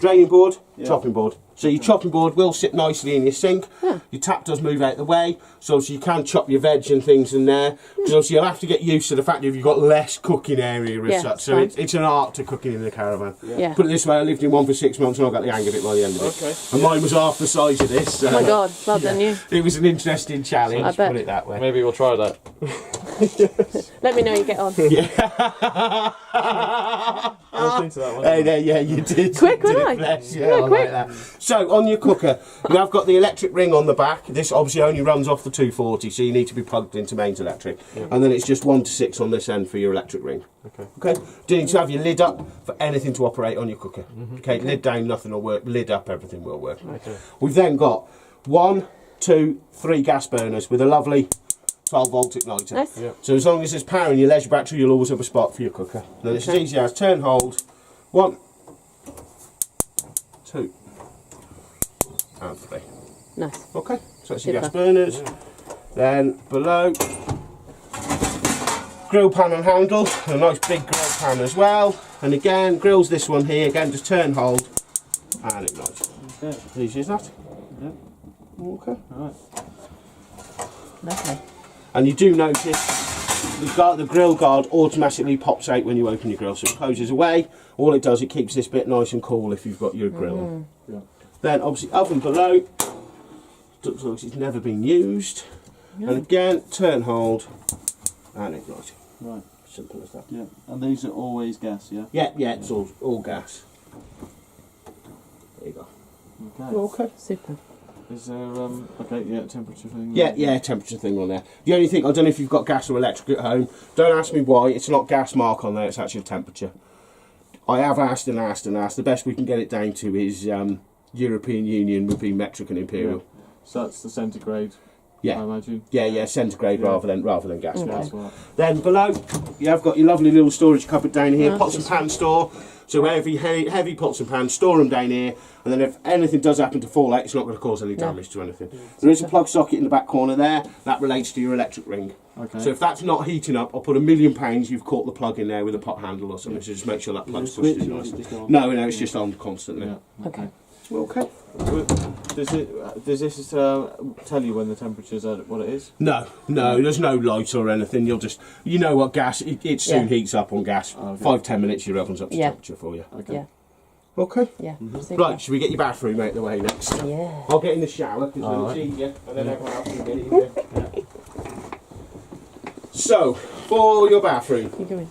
draining board, chopping board. So your chopping board will sit nicely in your sink. Your tap does move out the way, so you can chop your veg and things in there. Because obviously you'll have to get used to the fact that you've got less cooking area as such. So it's an art to cooking in the caravan. Put it this way, I lived in one for 6 months and I got the hang of it by the end of it. And mine was half the size of this. So oh my God, well done you. It was an interesting challenge, I bet. put it that way. Maybe we'll try that. Let me know you get on. I was into that one. Yeah, you did. Quick, you did wasn't I? Yeah, I like that. So on your cooker, you have got the electric ring on the back. This obviously only runs off the 240, so you need to be plugged into mains electric. And then it's just 1 to 6 on this end for your electric ring. Okay. You need to have your lid up for anything to operate on your cooker. Okay. Lid down, nothing will work. Lid up, everything will work. We've then got 1, 2, 3 gas burners with a lovely 12-volt igniter. Nice. So as long as there's power in your leisure battery, you'll always have a spot for your cooker. Then it's as easy as turn, hold, 1, 2, and 3. Nice. Okay, so that's your gas burners. Then below, grill pan and handle, a nice big grill pan as well. And again, grills this one here, again just turn, hold, and ignite. Okay. Easy as that. Okay. Alright. Lovely. And you do notice the grill guard automatically pops out when you open your grill, so it closes away. All it does, it keeps this bit nice and cool if you've got your grill on. Then obviously oven below, looks like it's never been used. And again, turn, hold, and ignite. Right. Simple as that. Yeah. And these are always gas, yeah? Yeah, it's all gas. There you go. Okay. Okay. Super. Is there, temperature thing? Yeah, temperature thing on there. The only thing, I don't know if you've got gas or electric at home, don't ask me why, it's not gas mark on there, it's actually temperature. I have asked and asked and asked, the best we can get it down to is European Union would be metric and imperial. Yeah. So that's the centigrade, Yeah. I imagine? Yeah, centigrade rather than gas Okay. mark. Right. Then below, you have got your lovely little storage cupboard down here, pots and pan store. So wherever you heavy pots and pans, store them down here, and then if anything does happen to fall out, it's not going to cause any damage to anything. There is a plug socket in the back corner there, that relates to your electric ring. Okay. So if that's not heating up, I'll put £1,000,000, you've caught the plug in there with a pot handle or something, so just make sure that plug's pushed in nice. No, it's just on constantly. Yeah. Okay. Okay. Does this tell you when the temperature's at what it is? No, there's no light or anything. You know what gas, it soon heats up on gas. Okay. 5-10 minutes, your oven's up to temperature for you. Okay. Yeah. Okay. Yeah. Super. Right, should we get your bathroom out the way next? Yeah. I'll get in the shower because it's easier, and then everyone else can get in there. So, for your bathroom, You go in.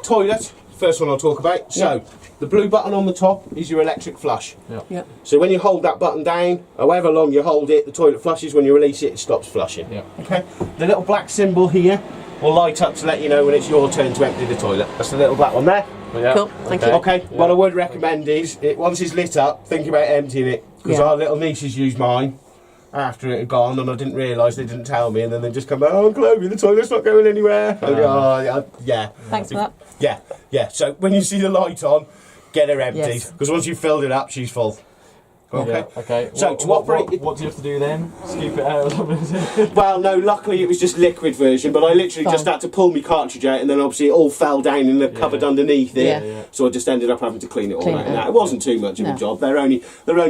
toilet, first one I'll talk about. So, the blue button on the top is your electric flush. Yeah. So when you hold that button down, however long you hold it, the toilet flushes. When you release it, it stops flushing. Yeah. Okay. The little black symbol here will light up to let you know when it's your turn to empty the toilet. That's the little black one there. Yeah. Cool, thank you. Okay. What I would recommend is, once it's lit up, think about emptying it, because our little nieces used mine after it had gone, and I didn't realise, they didn't tell me, and then they just come, oh, Chloe, the toilet's not going anywhere. I go, yeah. Thanks for that. Yeah. So when you see the light on, get her emptied, Yes. because once you've filled it up, she's full. Okay. Yeah, okay. So to operate, what do you have to do then? Scoop it out or something? well, no. Luckily, it was just liquid version, but I literally just had to pull my cartridge out, and then obviously it all fell down in the cupboard underneath it. Yeah. So I just ended up having to clean it all Clean out. it Now, out. it wasn't too much of a job. They're only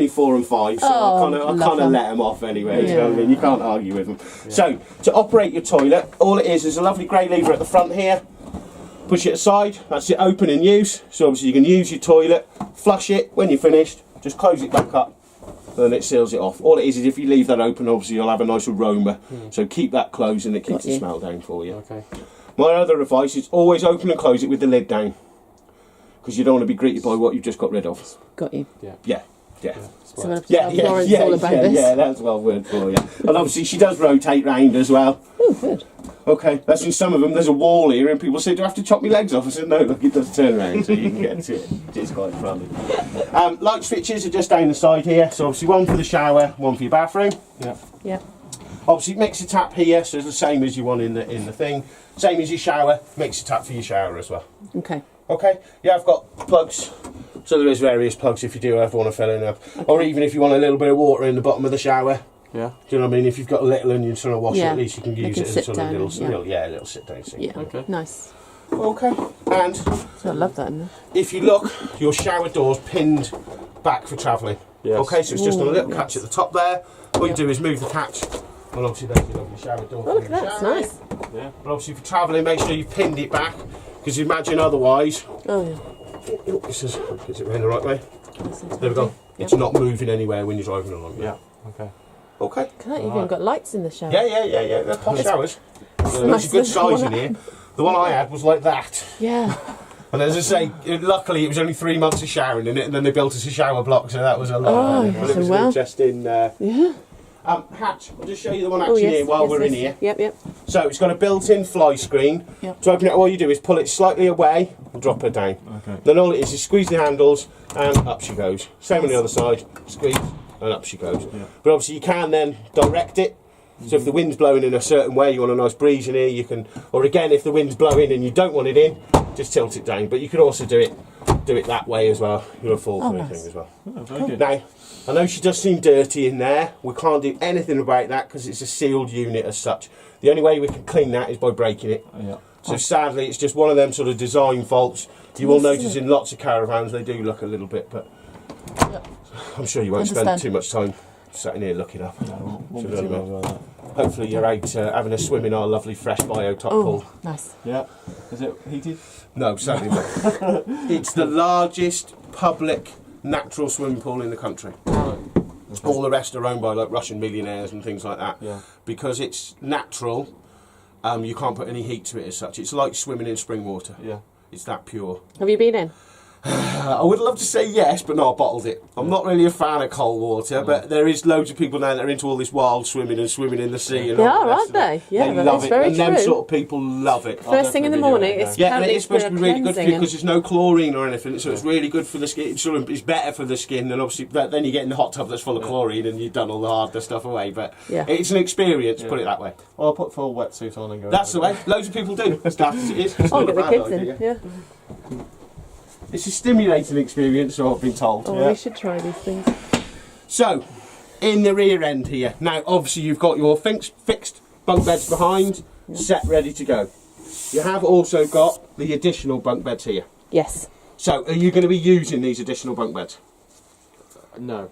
4 and 5, so I kind love of them. let them off anyway. You know what I mean? You can't argue with them. So to operate your toilet, all it is a lovely grey lever at the front here. Push it aside. That's it. Open in use. So obviously you can use your toilet. Flush it when you're finished. Just close it back up. Then it seals it off. All it is if you leave that open, obviously you'll have a nice aroma. So keep that closed and it keeps the smell down for you. Okay. My other advice is always open and close it with the lid down, because you don't want to be greeted by what you've just got rid of. Got you. Yeah. So we'll have to tell Florence all about this. Yeah, that's well word for you. And obviously she does rotate round as well. Oh, good. Okay, that's in some of them. There's a wall here, and people say, "Do I have to chop my legs off?" I said, "No, look, it does turn around, so you can get to it. It's quite funny." Light switches are just down the side here. So obviously one for the shower, one for your bathroom. Yeah. Yeah. Obviously mixer tap here, so it's the same as you want in the thing. Same as your shower, mixer tap for your shower as well. Okay. Okay, yeah, I've got plugs. So there is various plugs if you do ever want to fill in up, or even if you want a little bit of water in the bottom of the shower. Yeah. Do you know what I mean? If you've got a little and you're trying to wash it, Yeah. at least you can use can it as sit sort of down little, and- little sit down sink. Yeah. Okay. Nice. Okay, and So I love that. Isn't it? if you look, your shower door's pinned back for travelling. Yes. Okay, so it's just on a little Ooh, catch at the top there. All you do is move the catch. Well, obviously there's your lovely shower door. Oh, look at that, it's nice. Yeah. But obviously for travelling, make sure you've pinned it back, because you imagine otherwise. Oh, yeah. This is it in the right way? There we go. Yeah. It's not moving anywhere when you're driving along. Yeah. Okay. Okay. Look at that, you've even got lights in the shower. Yeah. They're posh showers. There's nice a good little size in one. here. The one I had was like that. Yeah. And as I say, luckily it was only 3 months of showering in it, and then they built us a shower block, so that was a lot. Oh, But it was well. an interesting. Yeah. Hatch. I'll just show you the one Oh, actually yes. here while yes, we're in yes. here. Yep. So it's got a built-in fly screen. Yep. To open it, all you do is pull it slightly away and drop her down. Okay. Then all it is squeeze the handles and up she goes. Same on the other side, squeeze and up she goes. Yeah. But obviously you can then direct it. So if the wind's blowing in a certain way, you want a nice breeze in here, you can, or again if the wind's blowing and you don't want it in, just tilt it down. But you could also do it that way as well. You'll fall Oh, for nice. anything as well. Oh, very good. Now, I know she does seem dirty in there. We can't do anything about that because it's a sealed unit as such. The only way we can clean that is by breaking it. Yeah. So sadly, it's just one of them sort of design faults. You will notice in lots of caravans they do look a little bit, but Yep. I'm sure you won't spend Understand. too much time sat in here looking up. Won't be Should too I long about that. Hopefully you're out having a swim in our lovely fresh bio top pool. Oh, nice. Yeah. Is it heated? No, sadly not. It's the largest public natural swimming pool in the country. All the rest are owned by like Russian millionaires and things like that. Yeah. Because it's natural, you can't put any heat to it as such. It's like swimming in spring water. Yeah. It's that pure. Have you been in? I would love to say yes, but no, I bottled it. I'm not really a fan of cold water, but there is loads of people now that are into all this wild swimming and swimming in the sea. And They all the are, rest aren't of they? it. Yeah, they that love is it, very and them true. sort of people love it. First thing in the definitely morning, do it, it's Yeah, and apparently it is supposed to be for really good for you cleansing because there's no chlorine or anything, so it's really good for the skin. It's, sort of, it's better for the skin, and obviously then you get in the hot tub that's full of chlorine and you've done all the harder stuff away. But Yeah. it's an experience, put it that way. Well, I'll put full wetsuit on and go. That's the over way. Loads of people do. As daft as it is. It's Oh, not a get the bad kids idea. in. Yeah. It's a stimulating experience, so I've been told. Oh, Yeah. we should try these things. So, in the rear end here, now obviously you've got your fixed bunk beds behind, set ready to go. You have also got the additional bunk beds here. Yes. So, are you going to be using these additional bunk beds? No.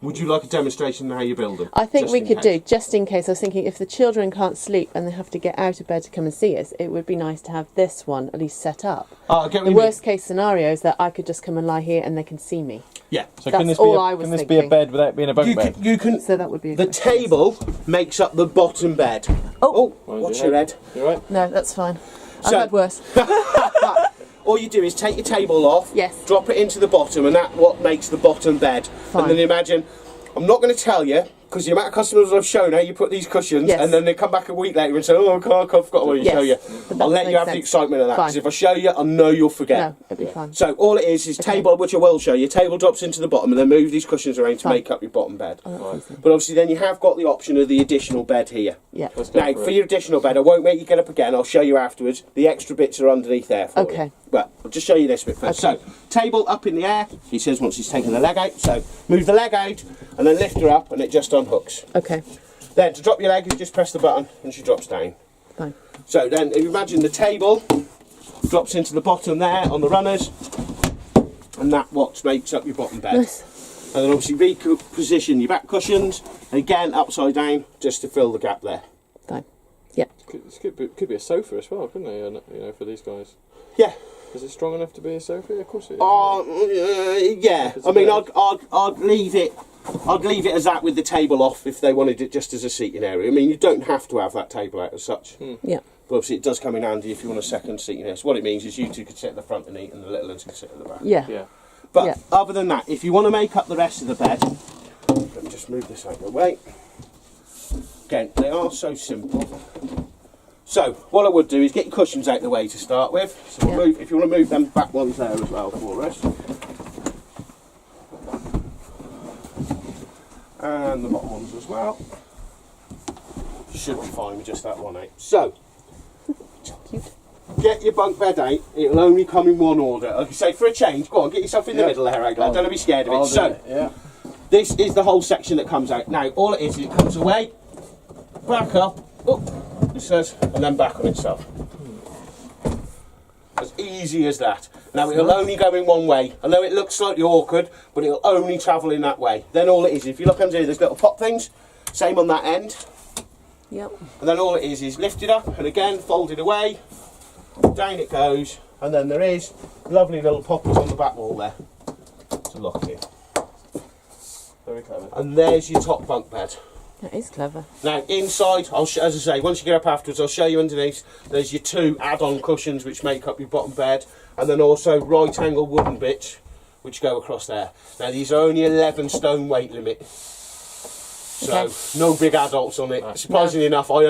Would you like a demonstration of how you build them? I think Just we in could case? do, just in case. I was thinking if the children can't sleep and they have to get out of bed to come and see us, it would be nice to have this one at least set up. Oh, I get what The you mean. worst case scenario is that I could just come and lie here and they can see me. Yeah. So That's can this all be I was can this be a thinking. bed without being a bunk bed? You can. So that would be a The good table makes up the bottom bed. Oh. Watch your head. You right? No, that's fine. I've So- had worse. All you do is take your table off, Yes. drop it into the bottom, and that's what makes the bottom bed. Fine. And then imagine, I'm not going to tell you, because the amount of customers I've shown how you put these cushions, Yes. and then they come back a week later and say, oh, I forgot to Yes, show you. but I'll that let you makes have the sense. excitement of that, because Fine. if I show you, I know you'll forget. No, it'd be fine. So all it is table, which I will show you, table drops into the bottom and then move these cushions around to Fine. make up your bottom bed. Oh, that's easy. But obviously then you have got the option of the additional bed here. Yeah. Let's go Now, for for it. your additional bed, I won't make you get up again, I'll show you afterwards. The extra bits are underneath there for you. Okay. Well, I'll just show you this bit first. Okay. So, table up in the air, he says once he's taken the leg out. So, move the leg out and then lift her up and it just unhooks. Okay. Then, to drop your leg, you just press the button and she drops down. Fine. So, then, if you imagine the table drops into the bottom there on the runners, and that what makes up your bottom bed. Nice. And then obviously reposition your back cushions, again upside down, just to fill the gap there. Fine. Yeah. This could be a sofa as well, couldn't it? You know, for these guys. Yeah. Is it strong enough to be a sofa? Of course it is. Yeah. It's I mean, a bed. I'd leave it. I'd leave it as that with the table off if they wanted it just as a seating area. I mean, you don't have to have that table out as such. Yeah. But obviously, it does come in handy if you want a second seating area. So what it means is you two could sit at the front and eat, and the little ones could sit at the back. Yeah. Yeah. But Yeah. other than that, if you want to make up the rest of the bed, let me just move this out of the way. Again, they are so simple. So what I would do is get your cushions out of the way to start with. So we'll Yeah. move, if you want to move them back ones there as well for us. And the bottom ones as well. Should be fine with just that one out. So, Cute. get your bunk bed out. It'll only come in one order. Like I say, for a change, go on, get yourself in the Yeah. middle there, Agla. I'll- Don't be scared of it. I'll do So, it, yeah. this is the whole section that comes out. Now, all it is it comes away, back up, it says, and then back on itself. As easy as that. Now it'll only go in one way. I know it looks slightly awkward, but it'll only travel in that way. Then all it is, if you look under here, there's little pop things. Same on that end. Yep. And then all it is lift it up and again fold it away. Down it goes. And then there is lovely little pockets on the back wall there to lock it. Very clever. And there's your top bunk bed. That is clever. Now inside, as I say, once you get up afterwards, I'll show you underneath. There's your 2 add-on cushions which make up your bottom bed, and then also right angle wooden bits which go across there. Now these are only 11 stone weight limit, so Okay. no big adults on it. Surprisingly enough, I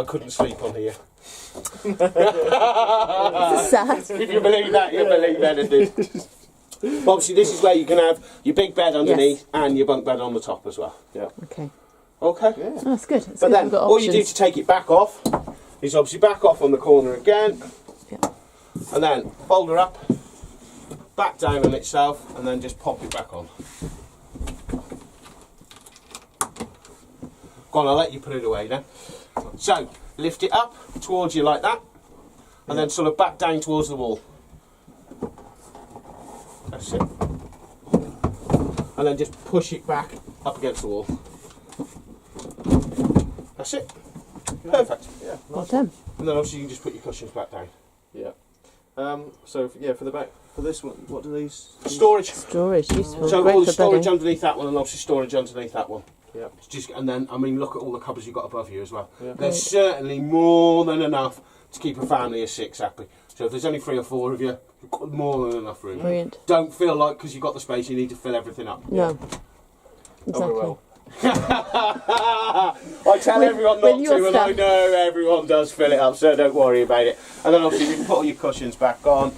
couldn't sleep on here. Sad. If you believe that, you believe anything. But obviously this is where you can have your big bed underneath and your bunk bed on the top as well. Yeah. Okay. Okay. Oh, that's good. It's But good then we've got all you do options. to take it back off is obviously back off on the corner again, Yeah. and then fold her up, back down on itself, and then just pop it back on. Go on, I'll let you put it away then. So lift it up towards you like that, and then sort of back down towards the wall. That's it. And then just push it back up against the wall. That's it. Perfect. Yeah. Well done. And then obviously you can just put your cushions back down. Yeah. So for the back, for this one, what do these? Storage. Storage, useful. So Great all the for storage bedding. underneath that one, and obviously storage underneath that one. Yeah. It's just, and then I mean, look at all the cupboards you've got above you as well. Yeah. There's certainly more than enough to keep a family of 6 happy. So if there's only 3 or 4 of you, you've got more than enough room. Brilliant. Don't feel like because you've got the space you need to fill everything up. No. Oh, Exactly. well. I tell With- everyone with not your to, and I stuff. know everyone does fill it up, so don't worry about it. And then obviously you can put all your cushions back on.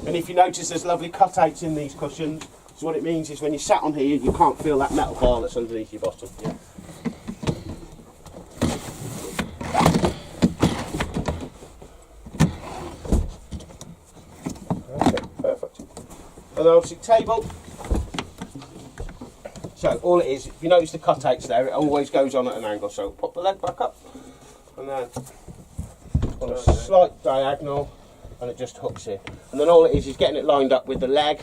And if you notice there's lovely cutouts in these cushions, so what it means is when you sat on here, you can't feel that metal bar that's underneath your bottom. Yeah. Okay, perfect. And then obviously table. So all it is, if you notice the cutouts there, it always goes on at an angle. So pop the leg back up, and then on a slight diagonal, and it just hooks in. And then all it is getting it lined up with the leg,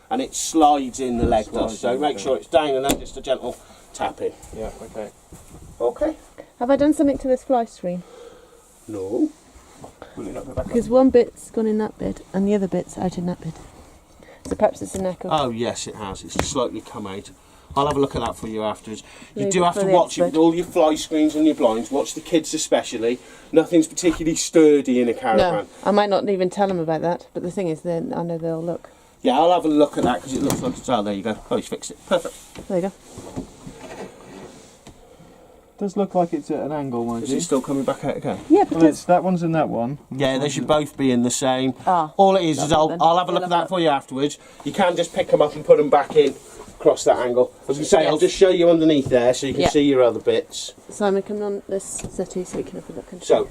and it slides in the leg does. So make sure it's down, and then just a gentle tap in. Yeah. Okay. Okay. Have I done something to this fly screen? No. Will it not go back up? Because one bit's gone in that bit and the other bit's out in that bit. So perhaps it's a neck of... Oh yes, it has. It's slightly come out. I'll have a look at that for you afterwards. You Leave do it have for to the watch it with expert. all your fly screens and your blinds. Watch the kids especially. Nothing's particularly sturdy in a No, caravan. I might not even tell them about that, but the thing is, then I know they'll look. Yeah, I'll have a look at that because it looks like it's... Oh, there you go. Oh, he's fixed it. Perfect. There you go. Does look like it's at an angle, mind Is you. it still coming back out again? Yeah, but Well, it's that one's in that one. Yeah, they should both be in the same. Ah, All it is lovely I'll, then. I'll have a look We'll at have a that for you afterwards. You can just pick them up and put them back in across that angle. As I say, I'll Yes. just show you underneath there so you can Yeah. see your other bits. Simon, come on this settee so we can have a look. And So,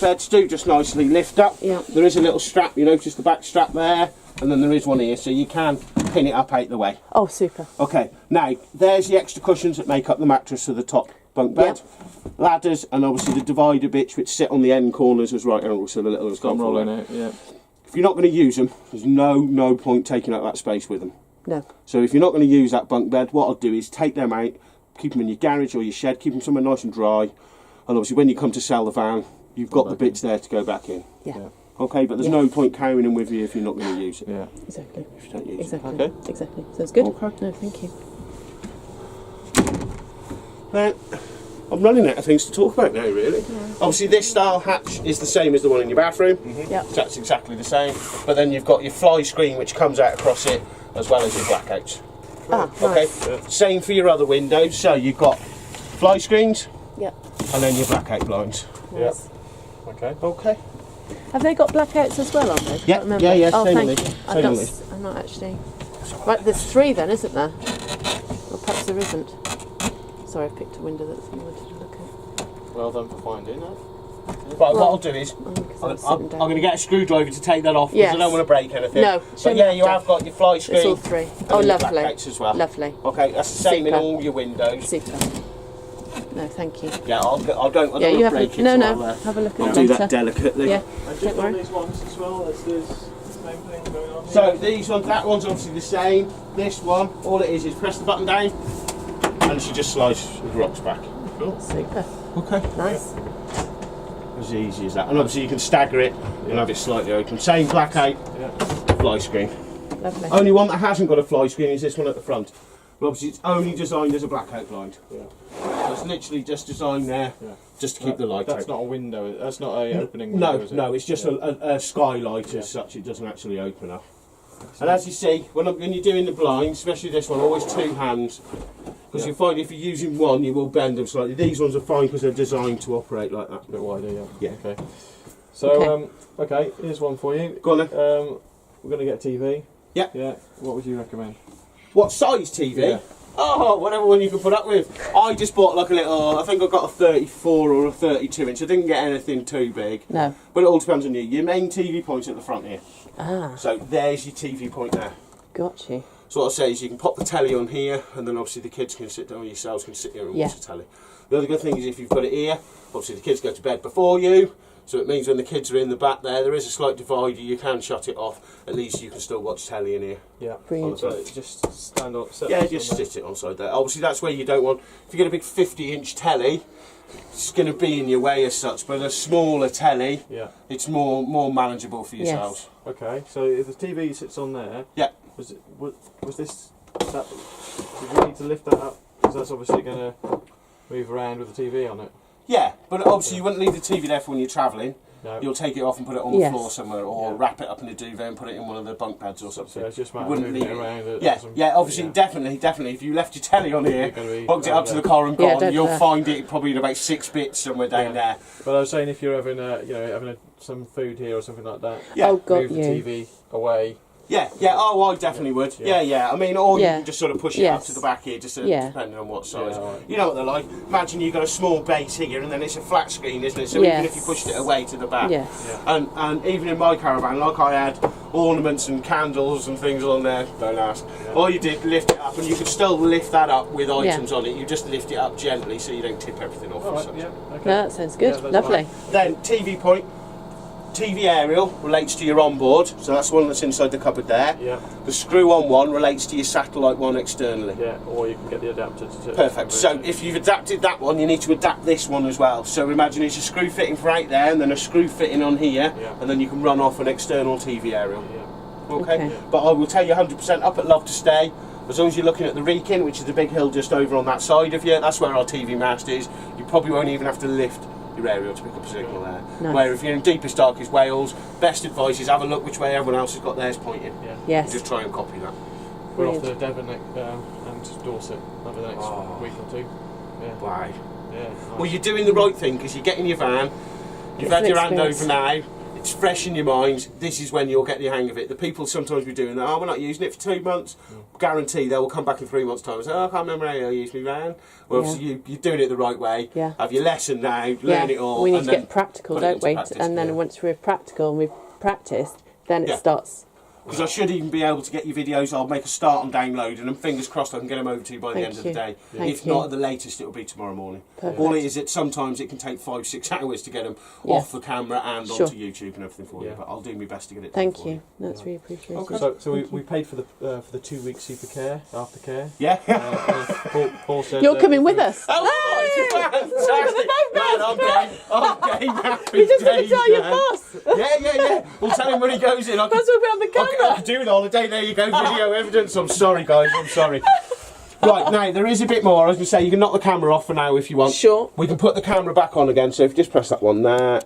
beds do just nicely lift up. Yeah. There is a little strap, you notice the back strap there, and then there is one here, so you can pin it up out the way. Oh, super. Okay, now, there's the extra cushions that make up the mattress of the top bunk bed. Ladders, and obviously the divider bits which sit on the end corners as right angles, so the little Got 'em rolling out. Yeah. If you're not going to use them, there's no point taking up that space with them. No. So if you're not going to use that bunk bed, what I'll do is take them out, keep them in your garage or your shed, keep them somewhere nice and dry, and obviously when you come to sell the van, you've got the bits there to go back in. Yeah, Yeah. Okay, but there's Yeah. no point carrying them with you if you're not going to use it. Yeah. exactly. If you don't use Exactly. Okay. Exactly. So it's good. Okay. No, thank you. it. Now, I'm running out of things to talk about now, really. Obviously, this style hatch is the same as the one in your bathroom. Yep. So that's exactly the same. But then you've got your fly screen which comes out across it, as well as your blackouts. Ah, Okay. nice. Same for your other windows. So you've got fly screens Yep. and then your blackout blinds. Nice. Okay. Okay. Have they got blackouts as well on there? I Yeah, can't remember. yeah, yeah, Oh, same thank on you. these, I'm same not, on these. I'm not actually. Right, there's 3 then, isn't there? Or perhaps there isn't. Sorry, I picked a window that I wanted to look at. Well done for finding that. Right, Well, what I'll do is Oh, because I'm, I'm sitting down. going to get a screwdriver to take that off because Yes. I don't want to break anything. No, But shouldn't yeah, have you to. have got your fly screen. It's all 3. and Oh, then your lovely. blackouts as well. Lovely. Okay, that's the same in Super. all your windows. Super. No, thank you. Yeah, I don't Yeah, want you to have break to. it. No, so no. I'll, Have a look at I'll it do later. that delicately. Yeah, And don't just on worry. these ones as well, there's same thing going on here? So these ones, that one's obviously the same. This one, all it is press the button down, and she just slides the rocks back. Cool. Super. Okay. Nice. As easy as that. And obviously you can stagger it and have it slightly open. Same blackout Yeah. fly screen. Lovely. Only one that hasn't got a fly screen is this one at the front. But obviously it's only designed as a blackout blind. Yeah. So it's literally just designed there Yeah. just to keep the light That's out. not a window. That's not a opening window, No, is it? no, it's just a skylight as such. It doesn't actually open up. And as you see, when you're doing the blinds, especially this one, always two hands. Because you find if you're using one, you will bend them slightly. These ones are fine because they're designed to operate like that. A bit wider, yeah. Yeah. Okay. So, okay, here's one for you. Go on then. We're going to get a TV. Yeah. Yeah. What would you recommend? What size TV? Yeah. Oh, whatever one you can put up with. I just bought like a little, I think I got a 34 or a 32 inch. I didn't get anything too big. No. But it all depends on you. Your main TV point's at the front here. Ah, So there's your TV point there. got you. So what I say is you can pop the telly on here, and then obviously the kids can sit down, yourselves can sit here and Yeah. watch the telly. The other good thing is if you've got it here, obviously the kids go to bed before you, so it means when the kids are in the back there is a slight divider, you can shut it off, at least you can still watch telly in here. Yeah. Brilliant. So just stand up. Set Yeah, this just on there. sit it on side there. Obviously that's where you don't want, if you get a big 50-inch telly, it's going to be in your way as such, but a smaller telly, Yeah. it's more manageable for yourselves. Okay. So if the TV sits on there, Yeah. was this that? Did we need to lift that up? Because that's obviously going to move around with the TV on it. Yeah, but obviously you wouldn't leave the TV there for when you're travelling. No. You'll take it off and put it on the Yes. floor somewhere, or Yeah. wrap it up in a duvet and put it in one of the bunk beds or So something. it's just a You matter of wouldn't moving leave it around. It Yeah, doesn't- yeah, obviously, definitely. If you left your telly on here, You're gonna be hooked it up around to the there. car and Yeah, gone, don't you'll do that. find it probably in about 6 bits somewhere down there. But I was saying if you're having some food here or something like that, Yeah. Oh, got move the you. TV away. Yeah, oh, I definitely would. Yeah. Yeah. I mean, or you Yeah. can just sort of push it up Yes. to the back here, just Yeah. depending on what size. Yeah, right. You know what they're like. Imagine you've got a small base here, and then it's a flat screen, isn't it? So Yes. even if you pushed it away to the back, Yes. and even in my caravan, like I had ornaments and candles and things on there, don't ask. Yeah. All you did, lift it up, and you could still lift that up with items on it. You just lift it up gently so you don't tip everything off. All and right. such. Yeah. Okay. No, that sounds good. Yeah, that's Lovely. Then TV point. TV aerial relates to your onboard, so that's the one that's inside the cupboard there. Yeah. The screw-on one relates to your satellite one externally. Yeah. Or you can get the adapter to. Perfect. So if you've adapted that one, you need to adapt this one as well. So imagine it's a screw fitting for out there, and then a screw fitting on here, Yeah. and then you can run off an external TV aerial. Yeah. Okay. Okay. But I will tell you 100% up at Love to Stay. As long as you're looking at the Wrekin, which is the big hill just over on that side of you, that's where our TV mast is. You probably won't even have to lift your aerial to pick up a signal there. Nice. Where if you're in deepest, darkest Wales, best advice is have a look which way everyone else has got theirs pointing. Yeah. Yes. Just try and copy that. We're off Brilliant. to Devon and Dorset over the next Oh. week or two. Yeah. Why? Yeah. Nice. Well, you're doing the right thing because you get in your van, you've It's had an your hand experience. over now, it's fresh in your mind, this is when you'll get the hang of it. The people sometimes be doing that, oh, we're not using it for 2 months, guarantee they will come back in 3 months' time and say, oh, I can't remember how I used my van. Well, Yeah. obviously you're doing it the right way, Yeah. have your lesson now, learn Yeah. it all. We need and to then get practical, put it don't into we? practice, And then yeah. once we're practical and we've practiced, then Yeah. it starts. Because I should even be able to get your videos. I'll make a start on downloading them. Fingers crossed I can get them over to you by the Thank end of the you. day. Thank If you. not, at the latest, it'll be tomorrow morning. Perfect. All it is that sometimes it can take 5-6 hours to get them Yeah. off the camera and Sure. onto YouTube and everything for you. Yeah. But I'll do my best to get it done Thank for you. That's really appreciated. Okay. So Thank we you. paid for the 2 week supercare aftercare. Yeah. Paul said You're that coming if with we- us. Oh, fantastic! Man, I'm game. I'm game. Happy You're just going to days, tell your man. boss. Yeah. We'll tell him when he goes in. I can, That's what we're on the I camera. can do it all the day. There you go, video evidence. I'm sorry, guys. I'm sorry. Right, now, there is a bit more. I was going to say, you can knock the camera off for now if you want. Sure. We can put the camera back on again, so if you just press that one there.